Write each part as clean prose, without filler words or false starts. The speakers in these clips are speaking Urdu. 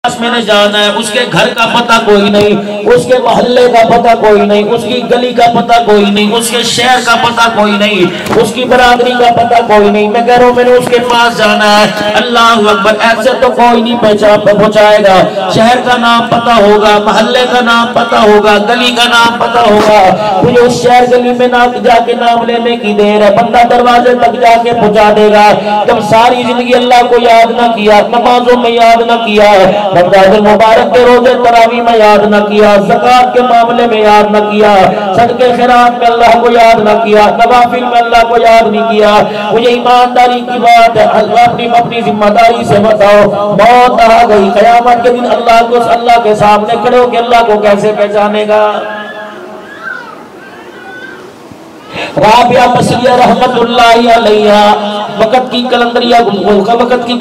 پاس میں نے جانا ہے، اس کے گھر کا پتہ کوئی نہیں، اس کے محلے کا پتہ کوئی نہیں، اس کی گلی کا پتہ کوئی نہیں، اس کے شہر کا پتہ کوئی نہیں، اس کی برادری کا پتہ کوئی نہیں، میں کہہ رہا ہوں میں نے اس کے پاس جانا ہے۔ اللہ اکبر، ایسے تو کوئی نہیں پہنچائے گا، شہر کا نام پتہ ہوگا، محلے کا نام پتہ ہوگا، گلی کا نام پتہ ہوگا، مجھے اس شہر گلی میں نہ جا کے نام لینے کی دیر ہے، بندہ دروازے تک جا کے پہنچا دے گا۔ جب ساری زندگی اللہ کو یاد نہ کیا، نمازوں میں یاد نہ کیا، رمضان المبارک کے روزے تراویح میں یاد نہ کیا، زکوٰۃ کے معاملے میں یاد نہ کیا، صدقے خیرات میں اللہ کو یاد نہ کیا، نوافل میں اللہ کو یاد نہیں کیا، مجھے ایمانداری کی بات ہے، اپنی ذمہ داری سے بتاؤ، موت آ گئی، قیامت کے دن اللہ کو اللہ کے سامنے کھڑے ہو کہ اللہ کو کیسے پہچانے گا؟ رابعہ بصریہ رحمت اللہ علیہ وقت کی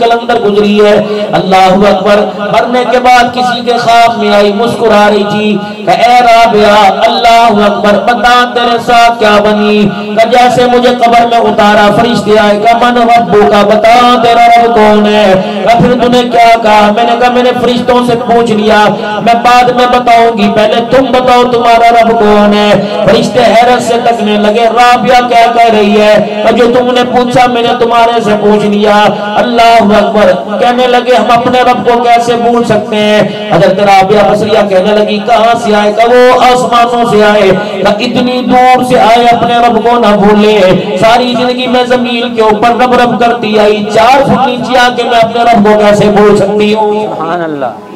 کلندر گزری ہے، اللہ اکبر، مرنے کے بعد کسی کے خواب میں آئی، مسکرا رہی تھی کہ اے رابعہ، اللہ اکبر، بتا تیرے ساتھ کیا بنی؟ کہ جیسے مجھے قبر میں اتارا، فرشتے آئے، کہ من ربو کا، بتا تیرا رب کون ہے؟ کہ پھر تو نے کیا کہا؟ میں نے کہا میں نے فرشتوں سے پوچھ لیا، میں بعد میں بتاؤں گی، پہلے تم بتاؤ تمہارا رب کون ہے؟ فرشتے حیرت سے تکنے لگے، رابعہ کیا کہہ رہی ہے؟ جو تم نے پوچھا میں نے تمہارے سے پوچھ لیا۔ اللہ اکبر، کہنے لگے ہم اپنے رب کو کیسے بھول سکتے ہیں؟ حضرت رابعہ بصریہ کہنے لگی کہاں سے آئے؟ کہ وہ آسمانوں سے آئے، کہ اتنی دور سے آئے، اپنے رب کو نہ بھولے، ساری زندگی میں زمین کے اوپر رب رب کرتی آئی، 4 فٹ نیچے آ کے میں اپنے رب کو کیسے بھول سکتی ہوں؟ سبحان اللہ۔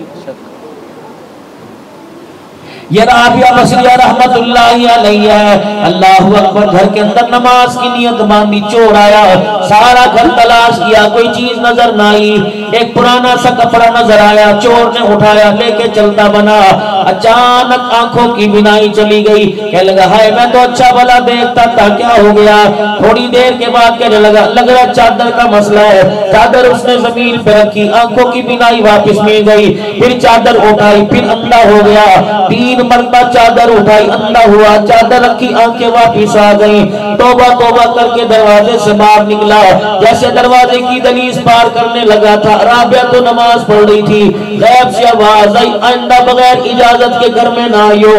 یہ رابعہ بصریہ رحمت اللہ علیہ ہے، اللہ اکبر، گھر کے اندر نماز کی نیت باندھی، چور آیا، سارا گھر تلاش کیا، کوئی چیز نظر نہ آئی، ایک پرانا سا کپڑا نظر آیا، چور نے اٹھایا، لے کے چلتا بنا، اچانک آنکھوں کی بینائی چلی گئی، کہنے لگا ہائے میں تو اچھا بھلا دیکھتا تھا، کیا ہو گیا؟ تھوڑی دیر کے بعد کہنے لگا لگ رہا چادر کا مسئلہ ہے، چادر اس نے زمین پہ رکھی، آنکھوں کی بینائی واپس مل گئی، پھر چادر اٹھائی، پھر اندھا ہو گیا، 3 مرتبہ چادر اٹھائی، اندھا ہوا، چادر رکھی، آنکھیں واپس آ گئیں، توبہ توبہ کر کے دروازے سے باہر نکلا، جیسے دروازے کی دہلیز پار کرنے لگا تھا، رابعہ تو نماز پڑھ رہی تھی، غیب سے آواز آئی آئندہ بغیر اجازت کے گھر میں نہ آئیو،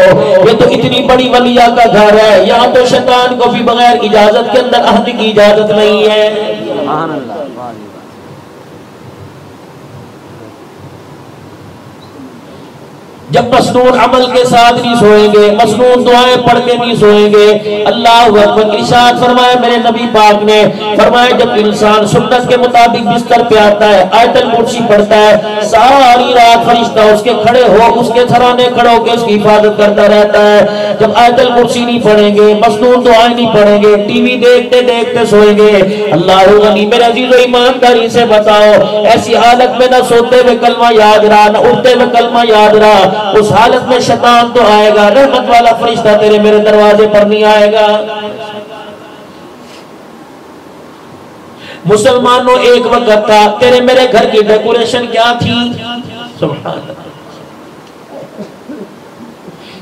یہ تو اتنی بڑی ولیہ کا گھر ہے، یہاں تو شیطان کو بھی بغیر اجازت کے اندر آنے کی اجازت نہیں ہے۔ سبحان اللہ۔ جب مسنون عمل کے ساتھ نہیں سوئیں گے، مسنون دعائیں پڑھ کے نہیں سوئیں گے، اللہ اکبر، ارشاد فرمائے میرے نبی پاک نے، فرمائے جب انسان سنت کے مطابق بستر پہ آتا ہے، آیت الکرسی پڑھتا ہے، ساری رات فرشتہ اس کے کھڑے ہو، اس کے سرانے کھڑے ہو کے اس کی حفاظت کرتا رہتا ہے۔ جب آیت الکرسی نہیں پڑھیں گے، مسنون دعائیں نہیں پڑھیں گے، ٹی وی دیکھتے دیکھتے سوئیں گے، اللہ غنی، میرے عزیز و ایمانداری سے بتاؤ، ایسی حالت میں نہ سوتے ہوئے کلمہ یاد رہا، نہ اٹھتے ہوئے کلمہ یاد رہا، اس حالت میں شیطان تو آئے گا، رحمت والا فرشتہ تیرے میرے دروازے پر نہیں آئے گا۔ مسلمانوں ایک وقت تھا، تیرے میرے گھر کی ڈیکوریشن کیا تھی؟ سبحان اللہ،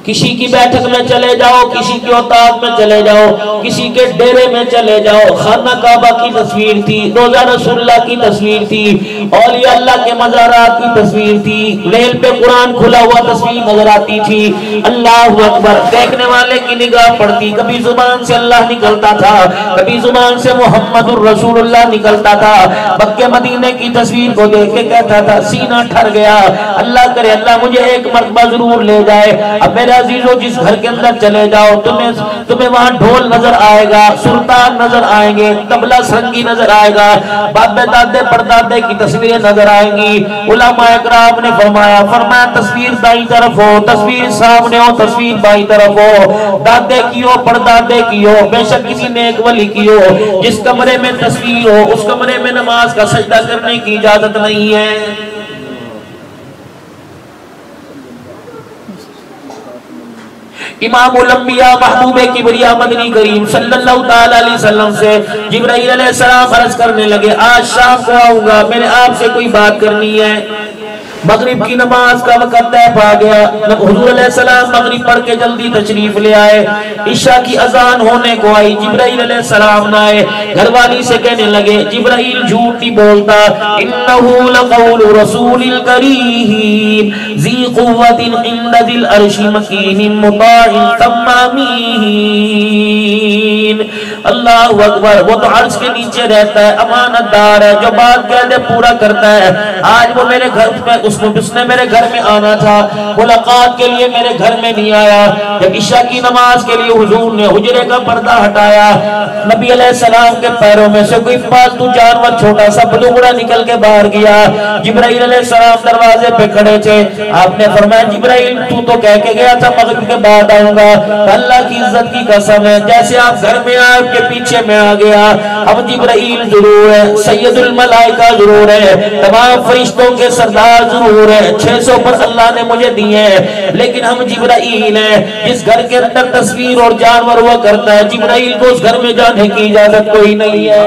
کسی کی بیٹھک میں چلے جاؤ، کسی کی اوتاد میں چلے جاؤ، کسی کے ڈیرے میں چلے جاؤ، خانہ کعبہ کی تصویر تھی، روضہ رسول اللہ کی تصویر تھی، اولیاء اللہ کے مزارات کی تصویر تھی، لیل پہ قرآن کھلا ہوا تصویر نظر آتی تھی، اللہ اکبر، دیکھنے والے کی نگاہ پڑتی، کبھی زبان سے اللہ نکلتا تھا، کبھی زبان سے محمد الرسول اللہ نکلتا تھا، مکہ مدینے کی تصویر کو دیکھ کے کہتا تھا سینہ ٹھر گیا، اللہ کرے اللہ مجھے ایک مرتبہ ضرور لے جائے۔ اب میرے عزیزو، جس گھر کے اندر چلے جاؤ، تمہیں وہاں ڈھول نظر آئے گا، سلطان نظر آئیں گے، طبلہ سرنگی نظر آئے گا، بابے دادے پردادے کی تصویریں نظر آئیں گی۔ علماء اکرام نے فرمایا تصویر دائیں طرف ہو، تصویر سامنے ہو، تصویر بائیں طرف ہو، دادے کی ہو، پردادے کی ہو، بے شک کسی نیک ولی کی ہو، جس کمرے میں تصویر ہو اس کمرے میں نماز کا سجدہ کرنے کی اجازت نہیں ہے۔ امام الانبیاء محبوب کبریا مدنی کریم صلی اللہ تعالی علیہ وسلم سے جبرائیل علیہ السلام عرض کرنے لگے آج شام کو آؤں گا، میں نے آپ سے کوئی بات کرنی ہے۔ مغرب کی نماز کا وقت طے پا گیا، حضور علیہ السلام مغرب پڑھ کے جلدی تشریف لے آئے، عشاء کی اذان ہونے کو آئی، جبرائیل علیہ السلام نہ آئے، گھر والی سے کہنے لگے جبرائیل جھوٹ نہیں بولتا، انہو لقول رسول کریم ذی قوت عند ذی العرش مکین مطاع ثم امین۔ اللہ اکبر، وہ تو عرش کے نیچے رہتا ہے، امانت دار ہے، جو بات کہہ دے پورا کرتا ہے۔ آج وہ میرے گھر میں اس نے میرے گھر میں آنا تھا، ملاقات کے لیے میرے گھر میں نہیں آیا۔ جب عشاء کی نماز کے لیے حضور نے حجرے کا پردہ ہٹایا، نبی علیہ السلام کے پیروں میں سے کوئی پالتو جانور چھوٹا سا بلغڑا نکل کے باہر گیا۔ جبرائیل علیہ السلام دروازے پہ کھڑے تھے، آپ نے فرمایا جبرائیل تو تو کہہ کے گیا تھا مغرب کے بعد آؤں گا، اللہ کی عزت کی قسم ہے جیسے آپ گھر میں آئے کے پیچھے میں آ گیا۔ اب جبرائیل ضرور ہے، سید الملائکہ ضرور ہے، تمام فرشتوں کے سردار ضرور ہے، 600 پر اللہ نے مجھے دیے ہیں، لیکن ہم جبرائیل ہیں۔ جس گھر کے اندر تصویر اور جانور ہوا کرتا ہے، جبرائیل کو اس گھر میں جانے کی اجازت کوئی نہیں ہے۔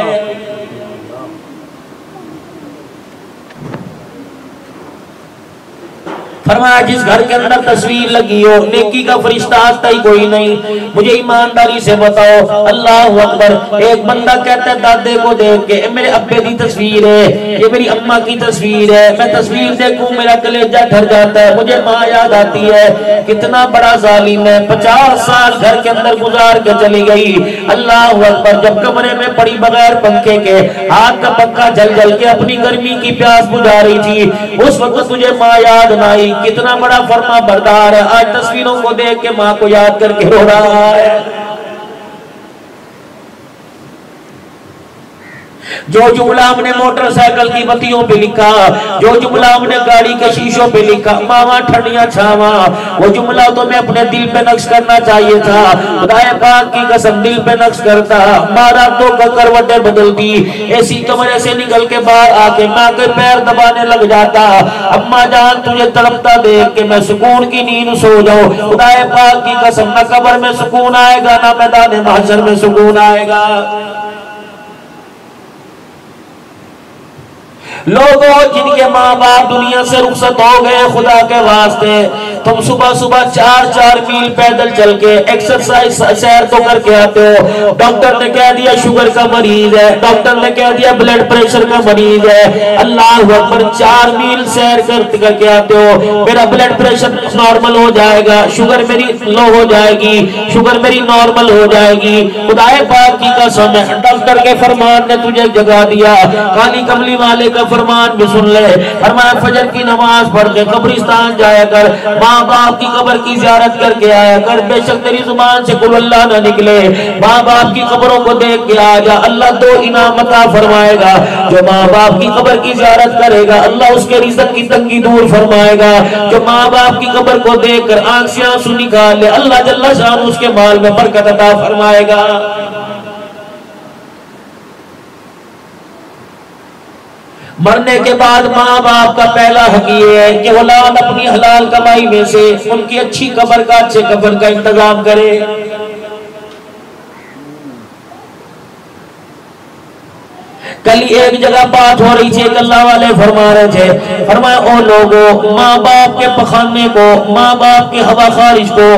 فرمایا جس گھر کے اندر تصویر لگی ہو، نیکی کا فرشتہ آتا ہی کوئی نہیں۔ مجھے ایمانداری سے بتاؤ، اللہ اکبر، ایک بندہ کہتا ہے دادے کو دیکھ کے میرے ابے کی تصویر ہے، یہ میری اماں کی تصویر ہے، میں تصویر دیکھوں میرا کلیجہ ٹھر جاتا ہے، مجھے ماں یاد آتی ہے۔ کتنا بڑا ظالم ہے، 50 سال گھر کے اندر گزار کے چلی گئی۔ اللہ اکبر، جب کمرے میں پڑی بغیر پنکھے کے، ہاتھ کا پنکھا جل جل کے اپنی گرمی کی پیاس بجھا رہی تھی، اس وقت تجھے ماں یاد نہ آئی۔ کتنا بڑا فرما بردار ہے، آج تصویروں کو دیکھ کے ماں کو یاد کر کے رو رہا ہے۔ جو جملہ ہم نے موٹر سائیکل کی بتیوں پہ لکھا، جو جملہ ہم نے گاڑی کے شیشوں پہ لکھا، ماما ٹھنڈیاں چھاواں، وہ جملہ تو میں اپنے دل پہ نقش کرنا چاہیے تھا۔ خدا پاک کی قسم دل پہ نقش کرتا، مارا تو کروٹیں بدلتی، ایسی کمرے سے نکل کے باہر آ کے ماں کے پیر دبانے لگ جاتا، اماں جان تجھے تڑپتا دیکھ کے میں سکون کی نیند سو جاؤں۔ خدا پاک کی قسم نہ قبر میں سکون آئے گا، نہ میدان محشر میں سکون آئے گا۔ لوگوں جن کے ماں باپ دنیا سے رخصت ہو گئے، خدا کے واسطے تم صبح صبح 4 میل پیدل چل کے ایکسرسائز سیر تو کر کے آتے ہو، ڈاکٹر نے کہہ دیا شوگر کا مریض ہے، ڈاکٹر نے کہہ دیا بلڈ پریشر کا مریض ہے، اللہ اکبر 4 میل سیر کر کے آتے ہو، میرا بلڈ پریشر نارمل ہو جائے گا، شوگر میری لو ہو جائے گی، شوگر میری نارمل ہو جائے گی۔ خدا پاک کی قسم ہے ڈاکٹر کے فرمان نے تجھے جگا دیا، کالی کملی والے کا فرمان بھی سن لے، فرمایا فجر کی نماز پڑھ کے قبرستان جایا کر، ماں باپ کی قبر کی زیارت کر کے آیا کر، بے شک تیری زبان سے قل اللہ نہ نکلے، ماں باپ کی قبروں کو دیکھ کے آ جا، اللہ 2 انعام عطا فرمائے گا۔ جو ماں باپ کی قبر کی زیارت کرے گا اللہ اس کے رزق کی تنگی دور فرمائے گا، جو ماں باپ کی قبر کو دیکھ کر آنکھ سے آنسو نکال لے اللہ جل شانہ اس کے مال میں برکت عطا فرمائے گا۔ مرنے کے بعد ماں باپ کا پہلا حق یہ ہے کہ اولاد اپنی حلال کمائی میں سے ان کی اچھی قبر کا اچھے قبر کا انتظام کرے۔ کل ایک جگہ بات ہو رہی تھی، ایک اللہ والے فرما رہے تھے، فرمایا او لوگوں، ماں باپ کے پخانے کو، ماں باپ کے ہوا خارج کو،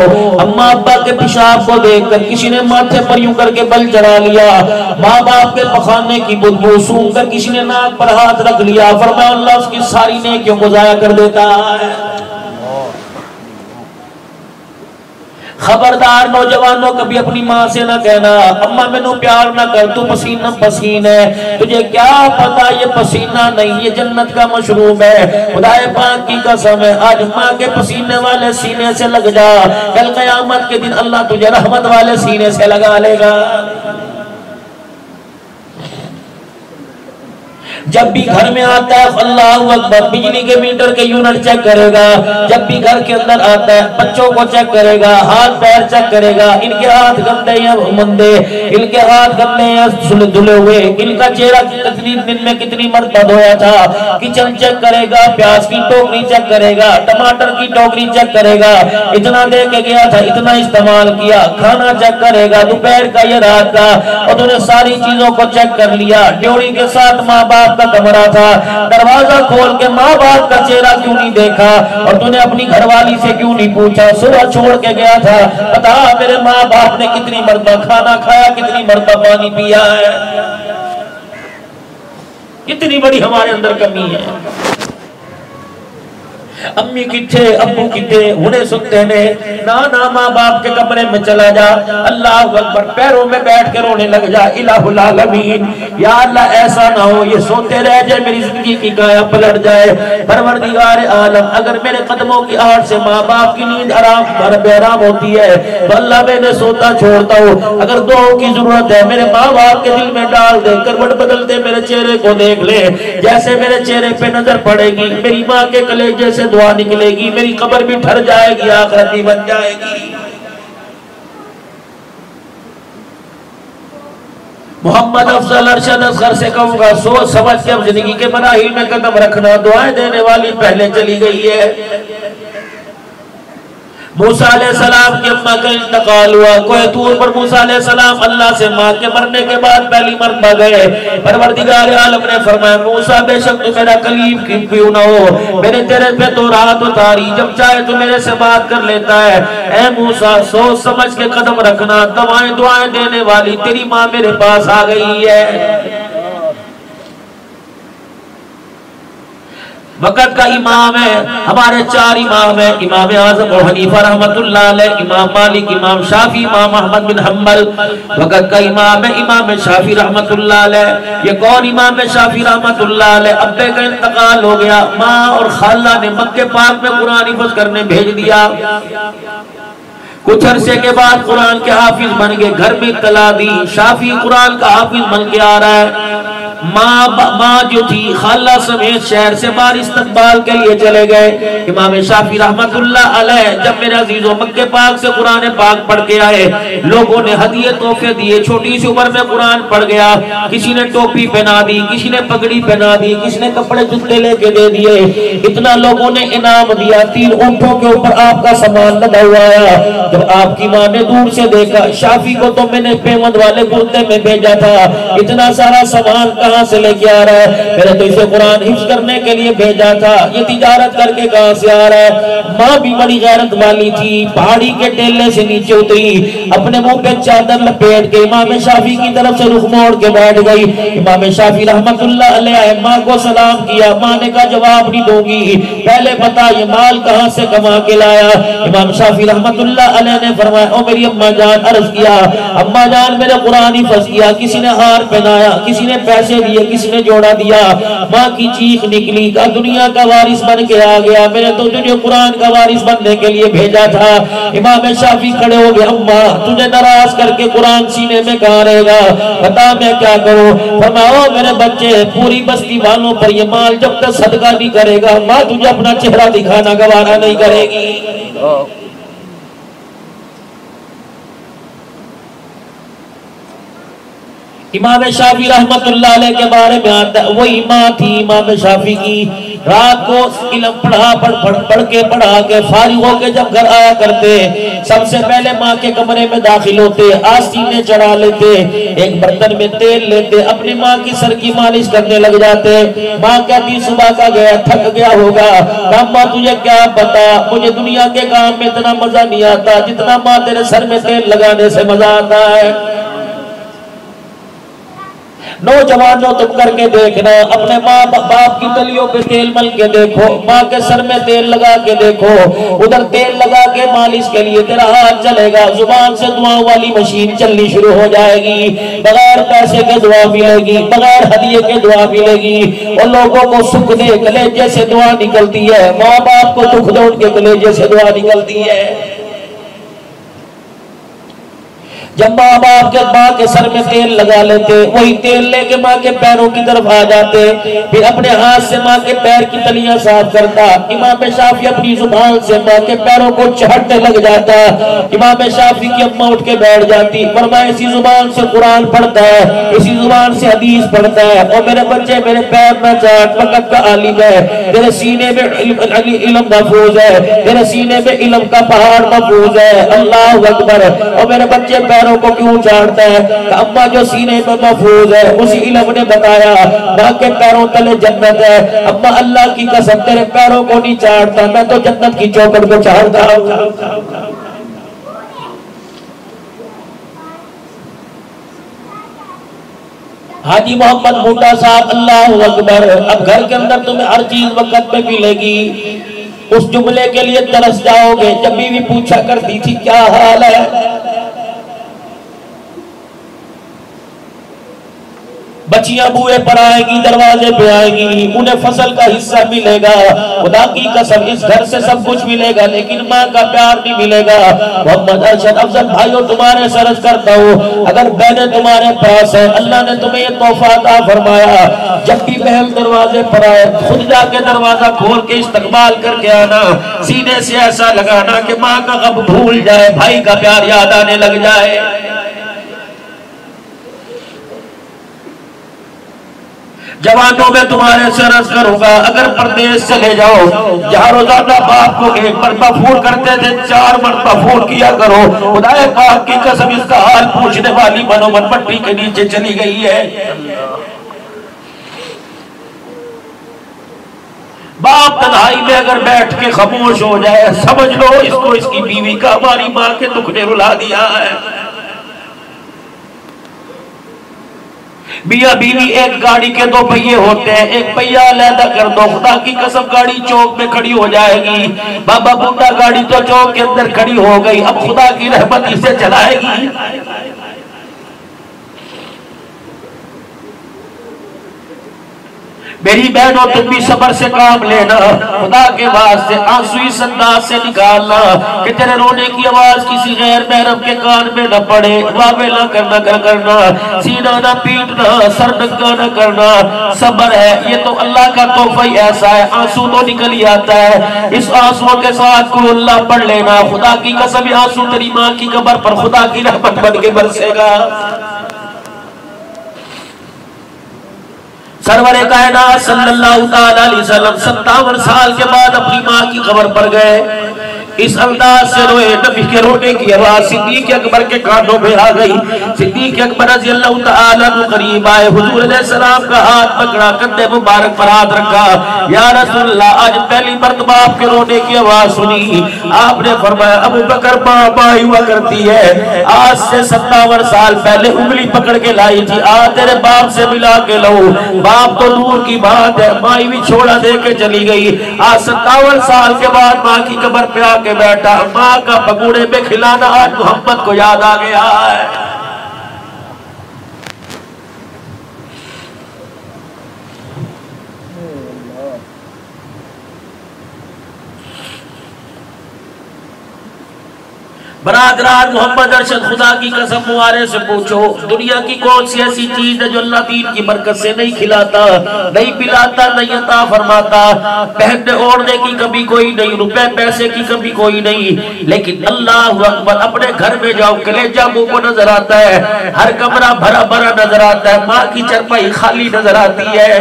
اماں ابا کے پیشاب کو دیکھ کر کسی نے ماتھے پر یوں کر کے بل چڑھا لیا، ماں باپ کے پخانے کی بدبو سونگھ کر کسی نے ناک پر ہاتھ رکھ لیا، فرمایا اللہ اس کی ساری نیکیوں کو ضائع کر دیتا ہے۔ خبردار نوجوانوں، کبھی اپنی ماں سے نہ کہنا اماں میں نو پیار نہ کر، تو پسینہ پسین ہے، تجھے کیا پتا یہ پسینہ نہیں یہ جنت کا مشروب ہے۔ خدا پاک کی قسم ہے آج ماں کے پسینے والے سینے سے لگ جا، کل قیامت کے دن اللہ تجھے رحمت والے سینے سے لگا لے گا۔ جب بھی گھر میں آتا ہے اللہ اکبر بجلی کے میٹر کے یونٹ چیک کرے گا، جب بھی گھر کے اندر آتا ہے بچوں کو چیک کرے گا، ہاتھ پیر چیک کرے گا، ان کے ہاتھ گندے یا مندے، ان کے ہاتھ گندے یا دھلے ہوئے، ان کا چہرہ کتنی دن میں کتنی مرتبہ دھویا تھا، کچن چیک کرے گا، پیاز کی ٹوکری چیک کرے گا، ٹماٹر کی ٹوکری چیک کرے گا، اتنا دے کے گیا تھا اتنا استعمال کیا، کھانا چیک کرے گا، دوپہر کا یا رات کا، اور انہوں نے ساری چیزوں کو چیک کر لیا۔ ڈیوڑی کے ساتھ ماں باپ باپ کا کمرہ تھا، دروازہ کھول کے ماں باپ کا چہرہ کیوں نہیں دیکھا اور تو نے اپنی گھر والی سے کیوں نہیں پوچھا؟ صبح چھوڑ کے گیا تھا، بتا میرے ماں باپ نے کتنی مرتبہ کھانا کھایا، کتنی مرتبہ پانی پیا ہے؟ کتنی بڑی ہمارے اندر کمی ہے۔ امی کتھے ابو کتھے انہیں سنتے نے، نانا ماں باپ کے کمرے میں چلا جا، اللہ اکبر، پیروں میں بیٹھ کے رونے لگ جا، الہ العالمین یا اللہ ایسا نہ ہو یہ سوتے رہ جائے، میری زندگی کی گایا پلٹ جائے۔ پروردگار عالم اگر میرے قدموں کی آڑ سے ماں باپ کی نیند حرام ہوتی ہے تو اللہ میں نے سوتا چھوڑتا ہوں، اگر دعاؤں کی ضرورت ہے میرے ماں باپ کے دل میں ڈال دے، کروٹ بدل دے، میرے چہرے کو دیکھ لے، جیسے میرے چہرے پہ نظر پڑے گی میری ماں کے کلیجے سے دعا نکلے گی، میری قبر بھی ٹھر جائے گی، آخرت بھی بن جائے گی۔ محمد افضل ارشد اصغر سے کہوں گا، سوچ سمجھ کے زندگی کے مراحل میں قدم رکھنا، دعائیں دینے والی پہلے چلی گئی ہے۔ موسیٰ علیہ السلام کی اماں کا انتقال ہوا، کوہ طور پر موسیٰ علیہ السلام اللہ سے ماں کے مرنے کے بعد پہلی مرتبہ گئے، پروردگار عالم نے فرمایا موسیٰ بے شک تو میرا کلیم کیوں نہ ہو، میں نے تیرے پہ تو رات اتاری، جب چاہے تو میرے سے بات کر لیتا ہے، اے موسیٰ سوچ سمجھ کے قدم رکھنا، دعائیں دینے والی تیری ماں میرے پاس آ گئی ہے۔ وقت کا امام ہے، ہمارے چار امام ہیں، امام اعظم ابو حنیفہ رحمت اللہ علیہ، امام مالک، امام شافعی، امام احمد بن حنبل۔ وقت کا امام ہے امام شافعی رحمت اللہ علیہ۔ یہ کون امام شافعی رحمت اللہ علیہ؟ ابے کا انتقال ہو گیا، ماں اور خالہ نے مکہ پاک میں قرآن حفظ کرنے بھیج دیا، کچھ عرصے کے بعد قرآن کے حافظ بن گئے، گھر میں اطلاع دی شافعی قرآن کا حافظ بن کے آ رہا ہے۔ ماں جو تھی خالہ سمیت شہر سے باہر استقبال کے لیے چلے گئے۔ امام شافعی رحمت اللہ علیہ جب میرے عزیزوں مکہ پاک سے قرآن پاک پڑھ کے آئے، لوگوں نے ہدیے تحفے دیے، چھوٹی سی عمر میں قرآن پڑھ گیا، کسی نے ٹوپی پہنا دی، کسی نے پگڑی پہنا دی، کسی نے کپڑے جوتے لے کے دے دیے، اتنا لوگوں نے انعام دیا، 3 اونٹوں کے اوپر آپ کا سامان لگا ہوا ہے۔ جب آپ کی ماں نے دور سے دیکھا، شافعی کو تو میں نے پیمند والے کرتے میں بھیجا تھا، اتنا سارا سامان کہاں سے لے کے آ رہا ہے؟ میں نے تو اسے قرآن حفظ کرنے کے لیے بھیجا تھا، یہ تجارت کر کے کہاں سے آ رہا ہے؟ ماں بھی بڑی غیرت والی تھی، پہاڑی کے ٹیلے سے نیچے اتری، اپنے منہ پہ چادر لپیٹ کے امام شافعی کی طرف سے رخ موڑ کے بیٹھ گئی۔ امام شافعی رحمت اللہ علیہ ماں کو سلام کیا، ماں نے کہا جواب نہیں دوں گی، پہلے بتا یہ مال کہاں سے کما کے لایا؟ امام شافعی رحمت اللہ علیہ نے فرمایا او میری اماں جان، عرض کیا اماں جان میرے قرآن حفظ کیا، کسی نے ہار پہنایا، کسی نے پیسے دیے، کسی نے جوڑا دیا۔ ماں کی چیخ نکلی، کہا دنیا کا وارث بن کے آ گیا، میں نے تو تجھے قرآن کا وارث بننے کے لیے بھیجا تھا۔ امام شافعی کھڑے ہو گئے، اماں تجھے ناراض کر کے قرآن سینے میں کہاں رہے گا، بتا میں کیا کروں؟ فرمایا او میرے بچے، پوری بستی والوں پر یہ مال جب تک صدقہ نہیں کرے گا ماں تجھے اپنا چہرہ دکھانا گوارا نہیں کرے گی۔ امام شافعی رحمت اللہ علیہ کے بارے میں آتا ہے وہی ماں تھی امام شافعی کی، رات کو علم پڑھ کے فارغ ہو کے جب گھر آیا کرتے، سب سے پہلے ماں کے کمرے میں داخل ہوتے، آستینے چڑھا لیتے، ایک برتن میں تیل لیتے، اپنی ماں کی سر کی مالش کرنے لگ جاتے۔ ماں کہتی صبح کا گیا تھک گیا ہوگا، ماں تجھے کیا پتا، مجھے دنیا کے کام میں اتنا مزہ نہیں آتا جتنا ماں تیرے سر میں تیل لگانے سے مزہ آتا ہے۔ نوجوانوں تم کر کے دیکھنا، اپنے ماں باپ کی تلیوں پہ تیل مل کے دیکھو، ماں کے سر میں تیل لگا کے دیکھو، ادھر تیل لگا کے مالش کے لیے تیرا ہاتھ چلے گا، زبان سے دعا والی مشین چلنی شروع ہو جائے گی، بغیر پیسے کے دعا ملے گی، بغیر ہدیے کے دعا ملے گی، اور لوگوں کو سکھ دے کلیجے سے دعا نکلتی ہے، ماں باپ کو دکھ دے ان کے کلیجے سے دعا نکلتی ہے۔ جب ماں باپ کے ماں کے سر میں تیل لگا لیتے، وہی تیل لے کے ماں کے پیروں کی طرف آ جاتے، پھر اپنے ہاتھ سے ماں کے پیر کی تلیاں صاف کرتا، امام شافعی اپنی زبان سے ماں کے پیروں کو چہٹنے لگ جاتا، امام شافعی کی اماں اٹھ کے بیٹھ جاتی، فرمایا اسی زبان سے قرآن پڑھتا ہے، اسی زبان سے حدیث پڑھتا ہے، اور میرے بچے میرے پیر نہ چاٹ، وقت کا عالم ہے، تیرے سینے میں علم محفوظ ہے، تیرے سینے میں علم کا پہاڑ محفوظ ہے، اللہ اکبر، اور میرے بچے پیر پیروں کو کیوں چاڑتا ہے؟ کہ اماں جو سینے میں محفوظ ہے اسی علم نے بتایا ماں کے پیروں تلے جنت ہے. اماں اللہ کی قسم تیرے پیروں کو نہیں چاڑتا، میں تو جنت کی چوکھٹ کو چاڑتا ہوں. حاجی محمد بھٹا صاحب اللہ اکبر. اب گھر کے اندر تمہیں ہر چیز وقت پہ ملے گی، اس جملے کے لیے ترس جاؤ گے. جب بیوی پوچھا کرتی تھی کیا حال ہے، بچیاں بوئے پر آئے گی، دروازے پہ آئے گی، انہیں فصل کا حصہ ملے گا، خدا کی قسم اس گھر سے سب کچھ ملے گا، لیکن ماں کا پیار نہیں ملے گا. محمد ارشد افضل بھائیوں تمہارے سے عرض کرتا ہوں، اگر بہنیں تمہارے پاس ہیں، اللہ نے تمہیں یہ تحفہ عطا فرمایا، جب بھی بہن دروازے پر آئے خود جا کے دروازہ کھول کے استقبال کر کے آنا، سینے سے ایسا لگانا کہ ماں کا غم بھول جائے، بھائی کا پیار یاد آنے لگ جائے. جوانوں میں تمہارے سے عرض کروں گا، اگر پردیس چلے جاؤ، جہاں روزانہ باپ کو 1 مرتبہ فون کرتے تھے 4 مرتبہ فون کیا کرو. خدا پاک کی قسم اس کا حال پوچھنے والی منومن پٹی کے نیچے چلی گئی ہے. باپ تنہائی میں اگر بیٹھ کے خاموش ہو جائے، سمجھ لو اس کو اس کی بیوی کا ہماری ماں کے دکھ نے رلا دیا ہے. میاں بیوی ایک گاڑی کے 2 پہیے ہوتے ہیں، ایک پہیہ علیحدہ کر دو، خدا کی قسم گاڑی چوک میں کھڑی ہو جائے گی. بابا بوٹا گاڑی تو چوک کے اندر کھڑی ہو گئی، اب خدا کی رحمت اسے چلائے گی. میری بہنوں تم بھی صبر سے کام لینا، خدا کے واسطے آنسو اس انداز سے نکالنا کہ تیرے رونے کی آواز کسی غیر محرم کے کان میں نہ پڑے. واوے نہ کرنا، سینہ نہ پیٹنا، سر ننگا نہ کرنا. صبر ہے، یہ تو اللہ کا تحفہ ہی ایسا ہے، آنسو تو نکل ہی آتا ہے. اس آنسو کے ساتھ قل اللہ پڑھ لینا، خدا کی قسم آنسو تیری ماں کی قبر پر خدا کی رحمت بن کے برسے گا. سرور کائنات صلی اللہ علیہ وسلم 57 سال کے بعد اپنی ماں کی قبر پر گئے. اس انداز سے روئے، نبی کے رونے کی آواز صدیق اکبر کے کانوں میں آ گئی. صدیق اکبر رضی اللہ تعالیٰ عنہ قریب آئے، حضور علیہ السلام کا ہاتھ پکڑا، کندھے مبارک پر ہاتھ رکھا. یا رسول اللہ، آج پہلی مرتبہ آپ کے رونے کی آواز سنی. آپ نے فرمایا ابو بکر ماں ہی ہوا کرتی ہے، آج سے 57 سال پہلے انگلی پکڑ کے لائی تھی، آج تیرے باپ سے ملا کے لو. باپ تو دور کی بات ہے، ماں بھی چھوڑا دے کے چلی گئی. آج 57 سال کے بعد ماں کی قبر پہ آ کے بیٹھا، ماں کا پگوڑے میں کھلانا آج محمد کو یاد آ گیا ہے. برادران محمد ارشد خدا کی قسم موارے سے پوچھو، دنیا کی کون سی ایسی چیز ہے جو اللہ دین کی برکت سے نہیں کھلاتا، نہیں پلاتا، نہیں عطا فرماتا. پہننے اوڑھنے کی کمی کوئی نہیں، روپے پیسے کی کمی کوئی نہیں، لیکن اللہ اکبر اپنے گھر میں جاؤ کلیجہ منہ کو نظر آتا ہے، ہر کمرہ بھرا بھرا نظر آتا ہے، ماں کی چرپائی خالی نظر آتی ہے.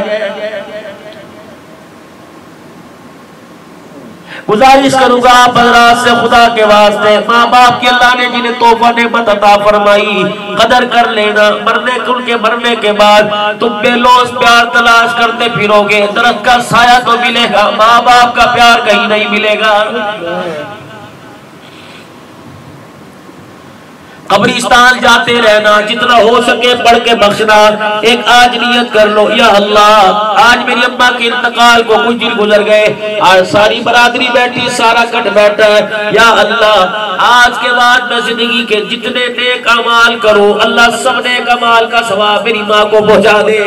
گزارش کروں گا آپ حضرات سے خدا کے واسطے، ماں باپ کی اللہ نے جنہیں تحفہ نعمت عطا فرمائی قدر کر لینا. مرنے کے بعد تم بے لوث پیار تلاش کرتے پھرو گے، درخت کا سایہ تو ملے گا، ماں باپ کا پیار کہیں نہیں ملے گا. قبرستان جاتے رہنا، جتنا ہو سکے پڑھ کے بخشنا. ایک آج نیت کر لو، یا اللہ آج میری اماں کے انتقال کو کچھ دن گزر گئے، آج ساری برادری بیٹھی، سارا کٹ بیٹھا ہے، یا اللہ آج کے بعد میں زندگی کے جتنے نیک اعمال کروں، اللہ سب نیک اعمال کا ثواب میری ماں کو پہنچا دے.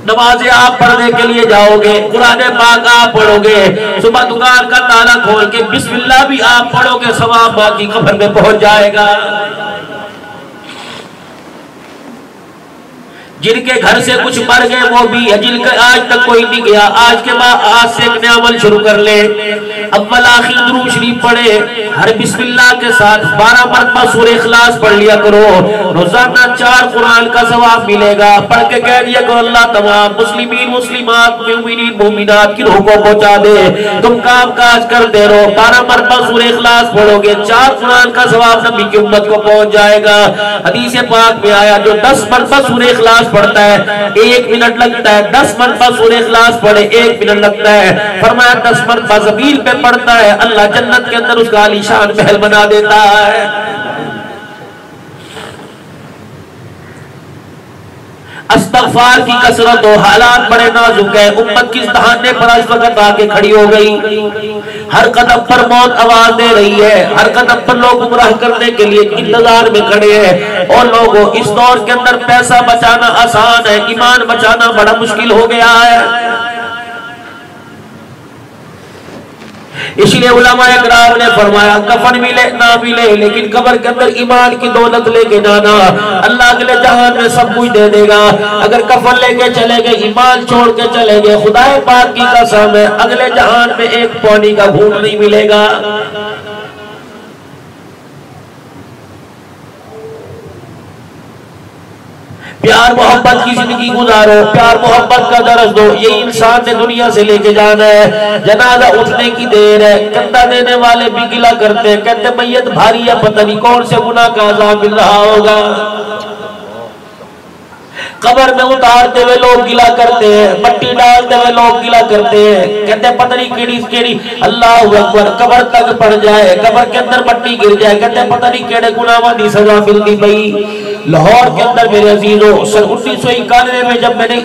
نمازیں آپ پڑھنے کے لیے جاؤ گے، قرآن پاک آپ پڑھو گے، صبح دکان کا تالا کھول کے بسم اللہ بھی آپ پڑھو گے، ثواب ماں کی قبر میں پہنچ جائے گا. جن کے گھر سے کچھ مر گئے وہ بھی ہے، جن کا آج تک کوئی نہیں گیا، آج کے بعد آج سے ایک نیا عمل شروع کر لے. اول آخر درود شریف پڑھے، ہر بسم اللہ کے ساتھ 12 مرتبہ سورہ اخلاص پڑھ لیا کرو، روزانہ 4 قرآن کا ثواب ملے گا۔ پڑھ کے کہہ دیا کرو اللہ تمام مسلمین مسلمات مومنین مومنات کی روح کو پہنچا دے، تم کام کاج کر دے رہو، 12 مرتبہ سورہ اخلاص پڑھو گے، 4 قرآن کا ثواب نبی کی امت کو پہنچ جائے گا۔ حدیث پاک میں آیا جو 10 مرتبہ سورہ اخلاص پڑھتا ہے 1 منٹ لگتا ہے، 10 مرتبہ سورہ اخلاص پڑھے 1 منٹ لگتا ہے۔ فرمایا 10 مرتبہ زمین پہ پڑھتا ہے اللہ جنت کے اندر اس کا عالی شان محل بنا دیتا ہے۔ استغفار کی کثرت ہو، حالات بڑے نازک ہے، امت کس دہانے پر اس وقت آ کے کھڑی ہو گئی، ہر قدم پر موت آواز دے رہی ہے، ہر قدم پر لوگ گمراہ کرنے کے لیے انتظار میں کھڑے ہیں۔ اور لوگوں اس دور کے اندر پیسہ بچانا آسان ہے، ایمان بچانا بڑا مشکل ہو گیا ہے۔ اس لیے علماء اکرام نے فرمایا کفن ملے نہ ملے لیکن قبر کے اندر ایمان کی دولت لے کے جانا، اللہ اگلے جہان میں سب کچھ دے دے گا۔ اگر کفن لے کے چلے گئے ایمان چھوڑ کے چلے گئے، خدا پاک کی قسم ہے اگلے جہان میں ایک پانی کا گھونٹ نہیں ملے گا۔ پیار محبت کی زندگی گزارو، پیار محبت کا درس دو، یہی انسان نے دنیا سے لے کے جانا ہے۔ جنازہ اٹھنے کی دیر ہے، کندھا دینے والے بھی گلہ کرتے ہیں، کہتے میت بھاری ہے، پتہ نہیں کون سے گناہ کا عذاب مل رہا ہوگا۔ قبر میں اتارتے ہوئے لوگ گلہ کرتے ہیں، مٹی ڈالتے ہوئے لوگ گلہ کرتے ہیں، کہتے ہیں پتہ نہیں کیڑی اللہ اکبر قبر تک پڑ جائے، قبر کے اندر مٹی گر جائے، کہتے ہیں پتہ نہیں کیڑے گناہوں دی سزا ملتی پئی۔ لاہور کے اندر میرے عزیزوں سن 1991 میں جب میں نے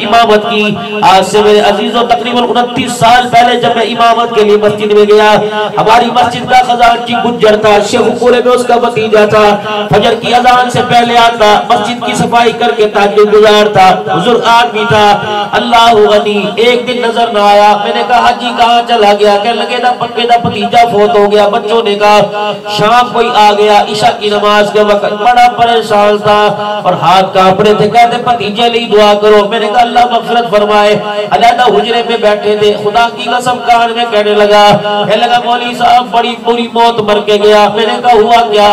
امامت کی، آج سے میرے عزیزوں تقریباً 29 سال پہلے جب میں امامت کے لیے مسجد میں گیا، ہماری مسجد کا خزانچی گجر تھا، شیخ پورے میں اس کا بھتیجا تھا، فجر کی اذان سے پہلے آتا، مسجد کی صفائی کر کے تہجد گزار تھا، حضور آدمی تھا، اللہ غنی۔ ایک دن نظر نہ آیا، میں نے کہا حجی کہاں چلا گیا، کہنے لگے دا بھتیجا فوت ہو گیا۔ بچوں نے کہا شام کوئی آ گیا عشاء کی نماز کے وقت، بڑا پریشان تھا اور ہاتھ کانپڑے تھے، کہتے بھتیجے لیے دعا کرو۔ میں نے کہا اللہ مغفرت فرمائے۔ علیحدہ حجرے میں بیٹھے تھے، خدا کی قسم کان میں کہنے لگا مولوی صاحب بڑی بری موت مر کے گیا۔ میں نے کہا ہوا کیا؟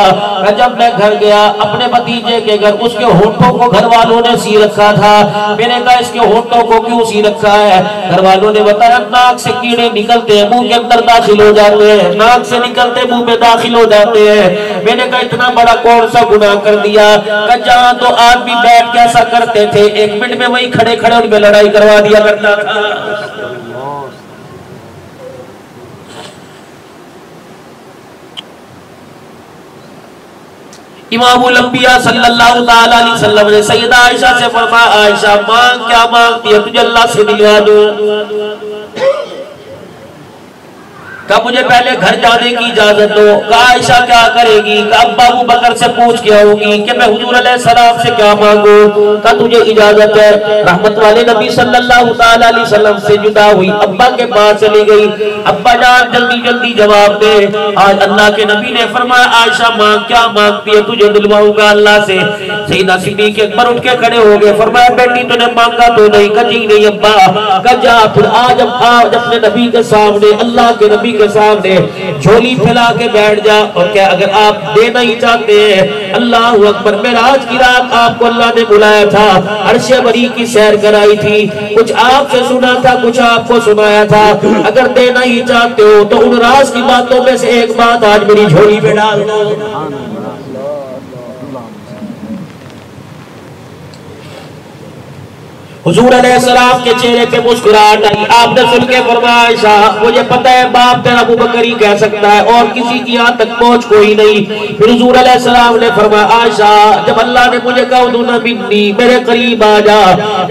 جب میں گھر گیا اپنے بھتیجے کے گھر، اس کے ہونٹوں کو گھر والوں نے سی رکھا تھا۔ میں نے کہا اس کے ہونٹوں کو کیوں سی رکھا ہے؟ گھر والوں نے بتایا ناک سے کیڑے نکلتے ہیں، منہ کے اندر داخل ہو جاتے ہیں، ناک سے نکلتے منہ میں داخل ہو جاتے ہیں۔ میں نے کہا اتنا بڑا کون سا گناہ کر دیا؟ کہ جہاں تو آدمی بیٹھ کے ایسا کرتے تھے، 1 منٹ میں وہی کھڑے کھڑے ان میں لڑائی کروا دیا کرتا تھا۔ امام الانبیاء صلی اللہ علیہ وسلم نے سیدہ عائشہ سے فرمایا عائشہ مانگ کیا مانگتی ہے تجھے اللہ سے دلوا دوں؟ کہ مجھے پہلے گھر جانے کی اجازت دو۔ کہ عائشہ کیا کرے گی؟ کہ ابا ابو بکر سے پوچھ کے آؤں گی کہ میں حضور علیہ السلام سے کیا مانگوں؟ کہ تجھے اجازت ہے۔ رحمت والے نبی صلی اللہ علیہ وسلم سے جدا ہوئی، ابا کے پاس چلی گئی، ابا جان جلدی جلدی جواب دے۔ آج اللہ کے نبی نے فرمایا عائشہ مانگ کیا مانگتی ہے تجھے دلواؤں گا اللہ سے۔ سیدنا صدیق اکبر اٹھ کے کھڑے ہو گئے، فرمایا بیٹی تو نے مانگا تو نہیں؟ کہ جی نہیں ابا۔ کہ جا پھر آج اپنے نبی کے سامنے، اللہ کے نبی کے سامنے جھولی پھیلا کے بیٹھ جا اور کہ اگر آپ دینا ہی چاہتے ہیں، اللہ اکبر، معراج کی رات آپ کو اللہ نے بلایا تھا، عرش بری کی سیر کرائی تھی، کچھ آپ سے سنا تھا کچھ آپ کو سنایا تھا، اگر دینا ہی چاہتے ہو تو ان راز کی باتوں میں سے ایک بات آج میری جھولی میں ڈال دو۔ حضور علیہ السلام کے چہرے پہ مسکراہٹ آئی، آپ نے سن کے فرمایا عائشہ مجھے پتہ ہے باپ تیرا ابو بکر ہی کہہ سکتا ہے اور کسی کی یہاں تک پہنچ کوئی نہیں۔ پھر حضور علیہ السلام نے فرمایا عائشہ جب اللہ نے مجھے کہا ادھونا منی، میرے قریب آ جا،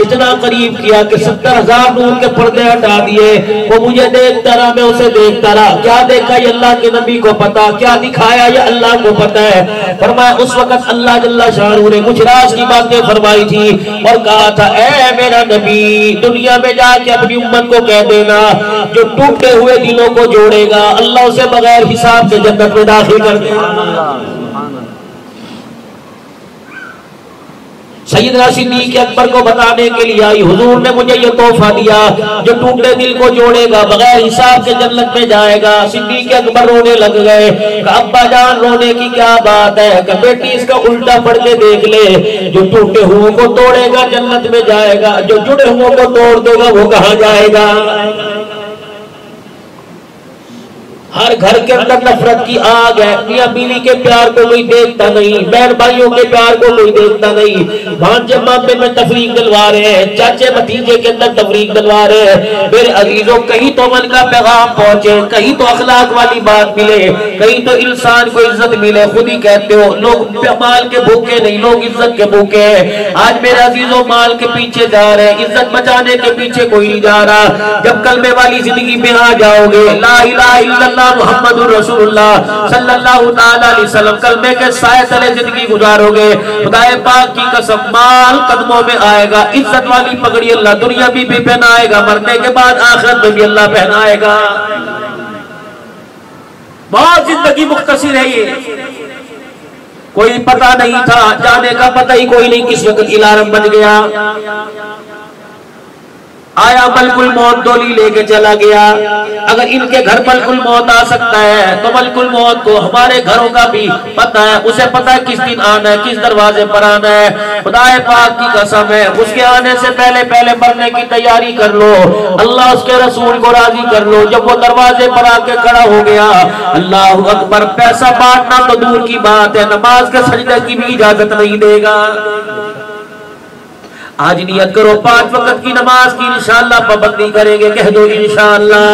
اتنا قریب کیا کہ 70,000 نور کے پردے ہٹا دیے، وہ مجھے دیکھتا رہا میں اسے دیکھتا رہا، کیا دیکھا یہ اللہ کے نبی کو پتا، کیا دکھایا یہ اللہ کو پتا ہے۔ فرمایا اس وقت اللہ جل شانہ نے کچھ راز کی باتیں فرمائی تھی اور کہا تھا اے میرا نبی دنیا میں جا کے اپنی امت کو کہہ دینا جو ٹوٹے ہوئے دلوں کو جوڑے گا اللہ اسے بغیر حساب کے جنت میں داخل کر دے گا۔ سیدنا صدیق اکبر کو بتانے کے لیے آئی، حضور نے مجھے یہ تحفہ دیا، جو ٹوٹے دل کو جوڑے گا بغیر حساب کے جنت میں جائے گا۔ صدیق اکبر رونے لگ گئے کہ ابا جان رونے کی کیا بات ہے، کہ بیٹی اس کا الٹا پڑھ کے دیکھ لے، جو ٹوٹے ہوئے کو توڑے گا جنت میں جائے گا، جو جڑے ہوئے کو توڑ دے گا وہ کہاں جائے گا۔ ہر گھر کے اندر نفرت کی آگ ہے، میاں بیوی کے پیار کو کوئی دیکھتا نہیں، بہن بھائیوں کے پیار کو کوئی دیکھتا نہیں، بھانجے مامے میں تفریق دلوا رہے ہیں، چاچے بھتیجے کے اندر تفریق دلوا رہے ہیں۔ میرے عزیزوں کہیں تو من کا پیغام پہنچے، کہیں تو اخلاق والی بات ملے، کہیں تو انسان کو عزت ملے۔ خود ہی کہتے ہو لوگ مال کے بھوکے نہیں، لوگ عزت کے بھوکے ہیں۔ آج میرے عزیزوں مال کے پیچھے جا رہے ہیں، عزت بچانے کے پیچھے کوئی نہیں جا رہا۔ جب کلمے والی زندگی میں آ جاؤ گے، لا الہ الا اللہ محمد رسول اللہ صلی اللہ تعالی علیہ وسلم کلمے کے سائے تلے زندگی گزارو گے، خدا پاک کی قسم مال قدموں میں آئے گا، عزت والی پگڑی اللہ دنیا بھی پہنائے گا، مرنے کے بعد آخرت میں بھی اللہ پہنائے گا۔ بہت زندگی مختصر ہے یہ، کوئی پتہ نہیں تھا، جانے کا پتہ ہی کوئی نہیں، کس وقت الارم بج گیا، آیا ملک الموت ڈولی لے کے چلا گیا۔ اگر ان کے گھر ملک الموت آ سکتا ہے تو ملک الموت کو ہمارے گھروں کا بھی پتہ ہے، اسے پتہ ہے کس دن آنا ہے، کس دروازے پر آنا ہے۔ خدا پاک کی قسم ہے اس کے آنے سے پہلے مرنے کی تیاری کر لو، اللہ اس کے رسول کو راضی کر لو۔ جب وہ دروازے پر آ کے کھڑا ہو گیا، اللہ اکبر، پیسہ بانٹنا تو دور کی بات ہے، نماز کے سجدے کی بھی اجازت نہیں دے گا۔ آج نیت کرو 5 وقت کی نماز کی انشاءاللہ پابندی کریں گے، کہہ دو انشاءاللہ۔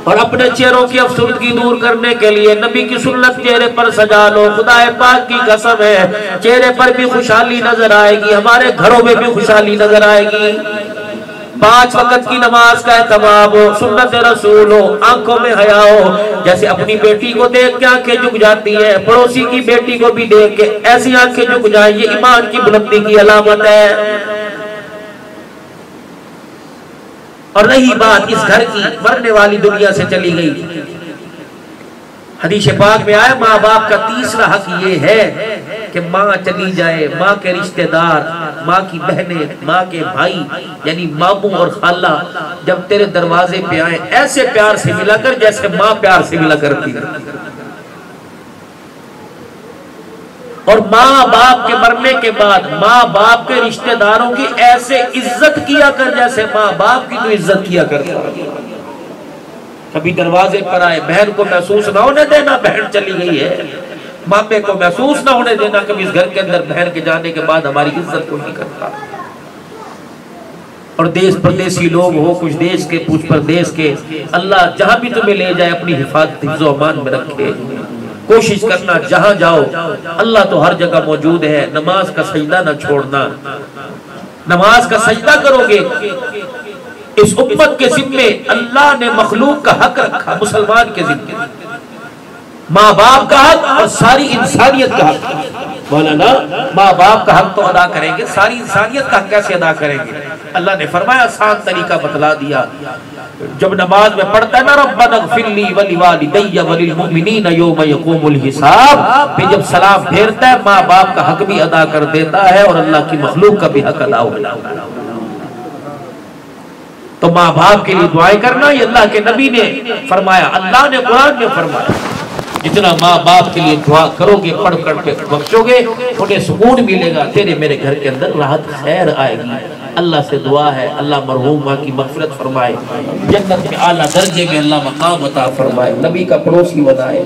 اور اپنے چہروں کی افسردگی دور کرنے کے لیے نبی کی سنت چہرے پر سجا لو، خدا پاک کی قسم ہے چہرے پر بھی خوشحالی نظر آئے گی، ہمارے گھروں میں بھی خوشحالی نظر آئے گی۔ 5 وقت کی نماز کا اہتمام ہو، سنت رسول ہو، آنکھوں میں حیا ہو، جیسے اپنی بیٹی کو دیکھ کے آنکھیں جھک جاتی ہیں، پڑوسی کی بیٹی کو بھی دیکھ کے ایسی آنکھیں جھک جائیں، یہ ایمان کی بلندی کی علامت ہے۔ اور رہی بات اس گھر کی، مرنے والی دنیا سے چلی گئی، حدیث پاک میں آیا ماں باپ کا تیسرا حق یہ ہے کہ ماں چلی جائے، ماں کے رشتہ دار، ماں کی بہنیں، ماں کے بھائی یعنی ماموں اور خالہ جب تیرے دروازے پہ آئیں ایسے پیار سے ملا کر جیسے ماں پیار سے ملا کرتی ہے۔ اور ماں باپ کے مرنے کے بعد ماں باپ کے رشتہ داروں کی ایسے عزت کیا کر جیسے ماں باپ کی تو عزت کیا کرتا ہے۔ کبھی دروازے پر آئے، بہن کو محسوس نہ ہونے دینا بہن چلی گئی ہے، مامے کو محسوس نہ ہونے دینا کبھی اس گھر کے اندر بہن کے جانے کے بعد ہماری عزت کو نہیں کرتا۔ اور دیس پردیسی لوگ ہو، کچھ دیش کے کچھ پردیس کے، اللہ جہاں بھی تمہیں لے جائے اپنی حفاظت حفظ و امان میں رکھے۔ کوشش کرنا جہاں جاؤ اللہ تو ہر جگہ موجود ہے، نماز کا سجدہ نہ چھوڑنا، نماز کا سجدہ کرو گے۔ اس امت کے ذمے اللہ نے مخلوق کا حق رکھا، مسلمان کے ذمے ماں باپ کا حق اور ساری انسانیت کا حق۔ مولانا ماں باپ کا حق تو ادا کریں گے، ساری انسانیت کا حق کیسے ادا کریں گے؟ اللہ نے فرمایا آسان طریقہ بتلا دیا، جب نماز میں پڑھتا ہے نا ربنا اغفر لی ولوالدی وللمؤمنین یوم یقوم الحساب، پھر جب سلام پھیرتا ہے ماں باپ کا حق بھی ادا کر دیتا ہے اور اللہ کی مخلوق کا بھی حق ادا ہوتا ہے۔ تو ماں باپ کے لیے دعائیں کرنا یہ اللہ کے نبی نے فرمایا، اللہ نے قرآن میں فرمایا، جتنا ماں باپ کے لیے دعا کرو گے، پڑھ کر کے بخشو گے، انہیں سکون ملے گا، تیرے میرے گھر کے اندر راحت خیر آئے گی۔ اللہ سے دعا ہے اللہ مرحوم ماں کی مغفرت فرمائے، جنت میں اعلیٰ درجے میں اللہ مقام عطا فرمائے، نبی کا پڑوسی بنائے۔